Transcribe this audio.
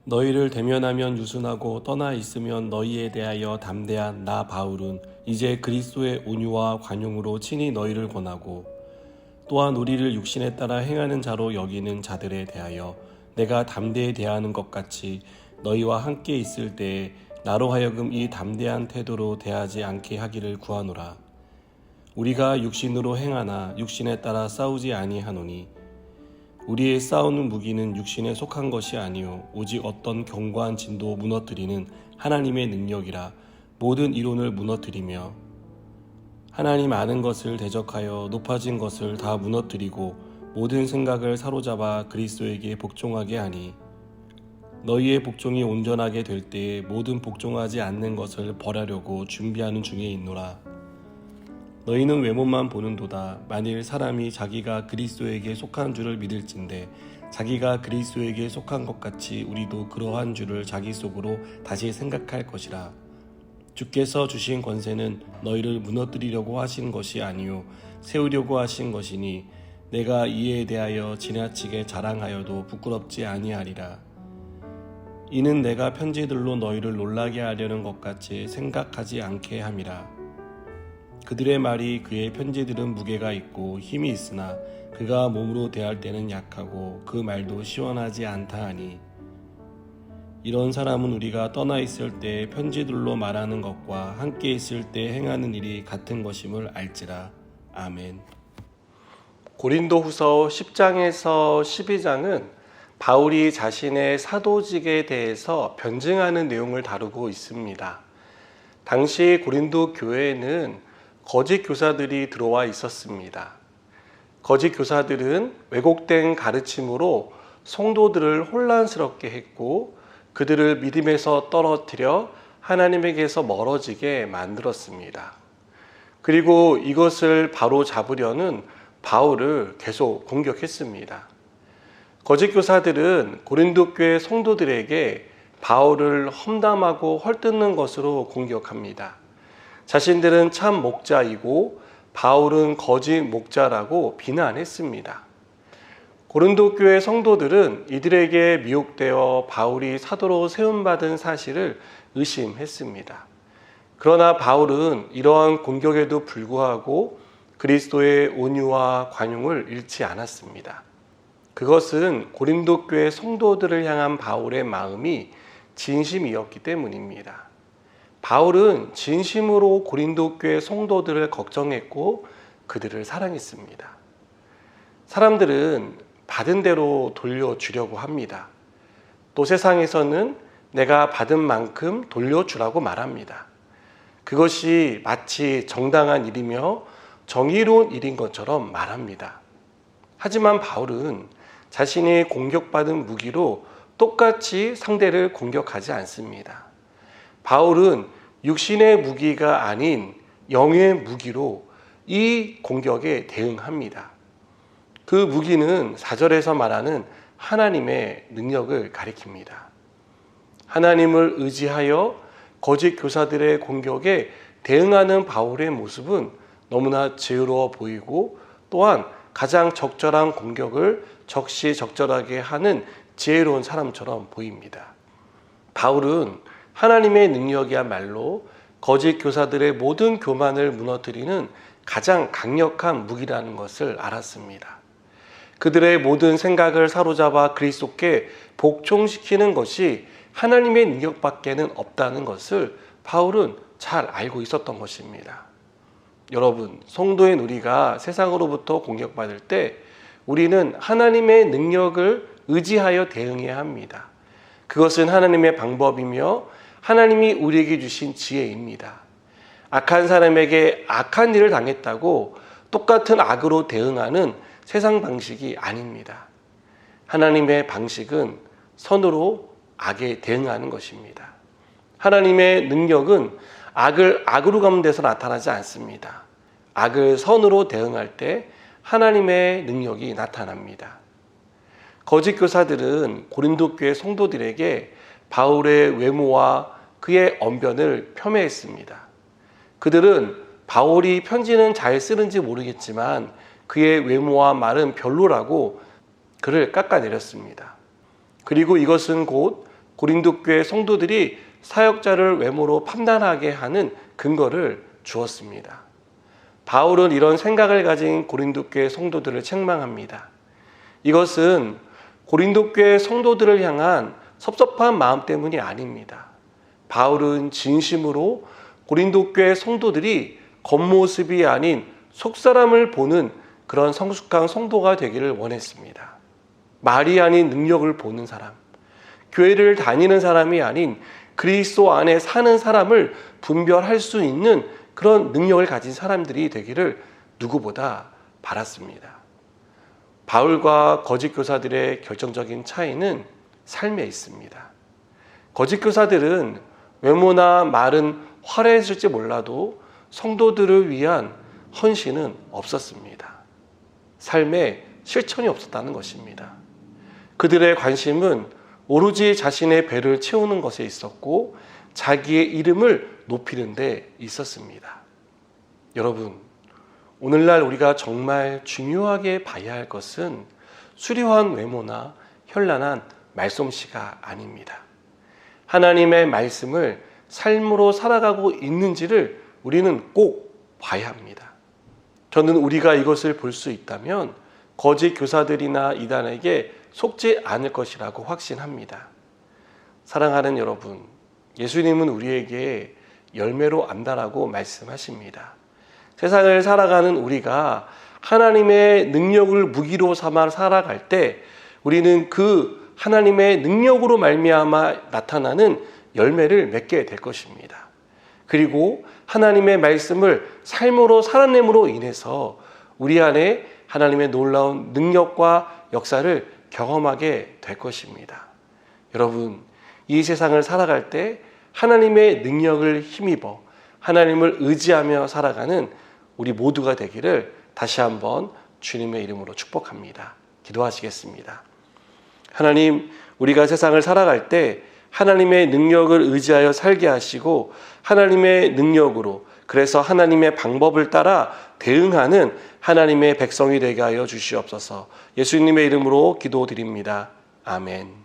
너희를 대면하면 유순하고 떠나 있으면 너희에 대하여 담대한 나 바울은 이제 그리스도의 온유와 관용으로 친히 너희를 권하고 또한 우리를 육신에 따라 행하는 자로 여기는 자들에 대하여 내가 담대히 대하는 것 같이 너희와 함께 있을 때에 나로 하여금 이 담대한 태도로 대하지 않게 하기를 구하노라. 우리가 육신으로 행하나 육신에 따라 싸우지 아니하노니 우리의 싸우는 무기는 육신에 속한 것이 아니요 오직 어떤 견고한 진도 무너뜨리는 하나님의 능력이라. 모든 이론을 무너뜨리며 하나님 아는 것을 대적하여 높아진 것을 다 무너뜨리고 모든 생각을 사로잡아 그리스도에게 복종하게 하니 너희의 복종이 온전하게 될 때에 모든 복종하지 않는 것을 벌하려고 준비하는 중에 있노라. 너희는 외모만 보는도다. 만일 사람이 자기가 그리스도에게 속한 줄을 믿을진대 자기가 그리스도에게 속한 것 같이 우리도 그러한 줄을 자기 속으로 다시 생각할 것이라. 주께서 주신 권세는 너희를 무너뜨리려고 하신 것이 아니요 세우려고 하신 것이니 내가 이에 대하여 지나치게 자랑하여도 부끄럽지 아니하리라. 이는 내가 편지들로 너희를 놀라게 하려는 것 같이 생각하지 않게 함이라. 그들의 말이 그의 편지들은 무게가 있고 힘이 있으나 그가 몸으로 대할 때는 약하고 그 말도 시원하지 않다 하니 이런 사람은 우리가 떠나 있을 때 편지들로 말하는 것과 함께 있을 때 행하는 일이 같은 것임을 알지라. 아멘. 고린도후서 10장에서 12장은 바울이 자신의 사도직에 대해서 변증하는 내용을 다루고 있습니다. 당시 고린도 교회에는 거짓 교사들이 들어와 있었습니다. 거짓 교사들은 왜곡된 가르침으로 성도들을 혼란스럽게 했고 그들을 믿음에서 떨어뜨려 하나님에게서 멀어지게 만들었습니다. 그리고 이것을 바로 잡으려는 바울을 계속 공격했습니다. 거짓 교사들은 고린도 교회 성도들에게 바울을 험담하고 헐뜯는 것으로 공격합니다. 자신들은 참 목자이고 바울은 거짓 목자라고 비난했습니다. 고린도 교회 성도들은 이들에게 미혹되어 바울이 사도로 세움받은 사실을 의심했습니다. 그러나 바울은 이러한 공격에도 불구하고 그리스도의 온유와 관용을 잃지 않았습니다. 그것은 고린도 교회 성도들을 향한 바울의 마음이 진심이었기 때문입니다. 바울은 진심으로 고린도 교회 성도들을 걱정했고 그들을 사랑했습니다. 사람들은 받은 대로 돌려주려고 합니다. 또 세상에서는 내가 받은 만큼 돌려주라고 말합니다. 그것이 마치 정당한 일이며 정의로운 일인 것처럼 말합니다. 하지만 바울은 자신이 공격받은 무기로 똑같이 상대를 공격하지 않습니다. 바울은 육신의 무기가 아닌 영의 무기로 이 공격에 대응합니다. 그 무기는 4절에서 말하는 하나님의 능력을 가리킵니다. 하나님을 의지하여 거짓 교사들의 공격에 대응하는 바울의 모습은 너무나 지혜로워 보이고 또한 가장 적절한 공격을 적시적절하게 하는 지혜로운 사람처럼 보입니다. 바울은 하나님의 능력이야말로 거짓 교사들의 모든 교만을 무너뜨리는 가장 강력한 무기라는 것을 알았습니다. 그들의 모든 생각을 사로잡아 그리스도께 복종시키는 것이 하나님의 능력밖에는 없다는 것을 바울은 잘 알고 있었던 것입니다. 여러분, 성도인 우리가 세상으로부터 공격받을 때 우리는 하나님의 능력을 의지하여 대응해야 합니다. 그것은 하나님의 방법이며 하나님이 우리에게 주신 지혜입니다. 악한 사람에게 악한 일을 당했다고 똑같은 악으로 대응하는 세상 방식이 아닙니다. 하나님의 방식은 선으로 악에 대응하는 것입니다. 하나님의 능력은 악을 악으로 갚는 데서 나타나지 않습니다. 악을 선으로 대응할 때 하나님의 능력이 나타납니다. 거짓 교사들은 고린도 교회 성도들에게 바울의 외모와 그의 언변을 폄훼했습니다. 그들은 바울이 편지는 잘 쓰는지 모르겠지만 그의 외모와 말은 별로라고 그를 깎아내렸습니다. 그리고 이것은 곧 고린도 교회 성도들이 사역자를 외모로 판단하게 하는 근거를 주었습니다. 바울은 이런 생각을 가진 고린도 교회 성도들을 책망합니다. 이것은 고린도 교회 성도들을 향한 섭섭한 마음 때문이 아닙니다. 바울은 진심으로 고린도 교회 성도들이 겉모습이 아닌 속사람을 보는 그런 성숙한 성도가 되기를 원했습니다. 말이 아닌 능력을 보는 사람, 교회를 다니는 사람이 아닌 그리스도 안에 사는 사람을 분별할 수 있는 그런 능력을 가진 사람들이 되기를 누구보다 바랐습니다. 바울과 거짓 교사들의 결정적인 차이는 삶에 있습니다. 거짓 교사들은 외모나 말은 화려했을지 몰라도 성도들을 위한 헌신은 없었습니다. 삶에 실천이 없었다는 것입니다. 그들의 관심은 오로지 자신의 배를 채우는 것에 있었고 자기의 이름을 높이는 데 있었습니다. 여러분, 오늘날 우리가 정말 중요하게 봐야 할 것은 수려한 외모나 현란한 말솜씨가 아닙니다. 하나님의 말씀을 삶으로 살아가고 있는지를 우리는 꼭 봐야 합니다. 저는 우리가 이것을 볼 수 있다면 거짓 교사들이나 이단에게 속지 않을 것이라고 확신합니다. 사랑하는 여러분, 예수님은 우리에게 열매로 안다라고 말씀하십니다. 세상을 살아가는 우리가 하나님의 능력을 무기로 삼아 살아갈 때 우리는 그 하나님의 능력으로 말미암아 나타나는 열매를 맺게 될 것입니다. 그리고 하나님의 말씀을 삶으로 살아냄으로 인해서 우리 안에 하나님의 놀라운 능력과 역사를 경험하게 될 것입니다. 여러분, 이 세상을 살아갈 때 하나님의 능력을 힘입어 하나님을 의지하며 살아가는 우리 모두가 되기를 다시 한번 주님의 이름으로 축복합니다. 기도하시겠습니다. 하나님, 우리가 세상을 살아갈 때 하나님의 능력을 의지하여 살게 하시고 하나님의 능력으로, 그래서 하나님의 방법을 따라 대응하는 하나님의 백성이 되게 하여 주시옵소서. 예수님의 이름으로 기도드립니다. 아멘.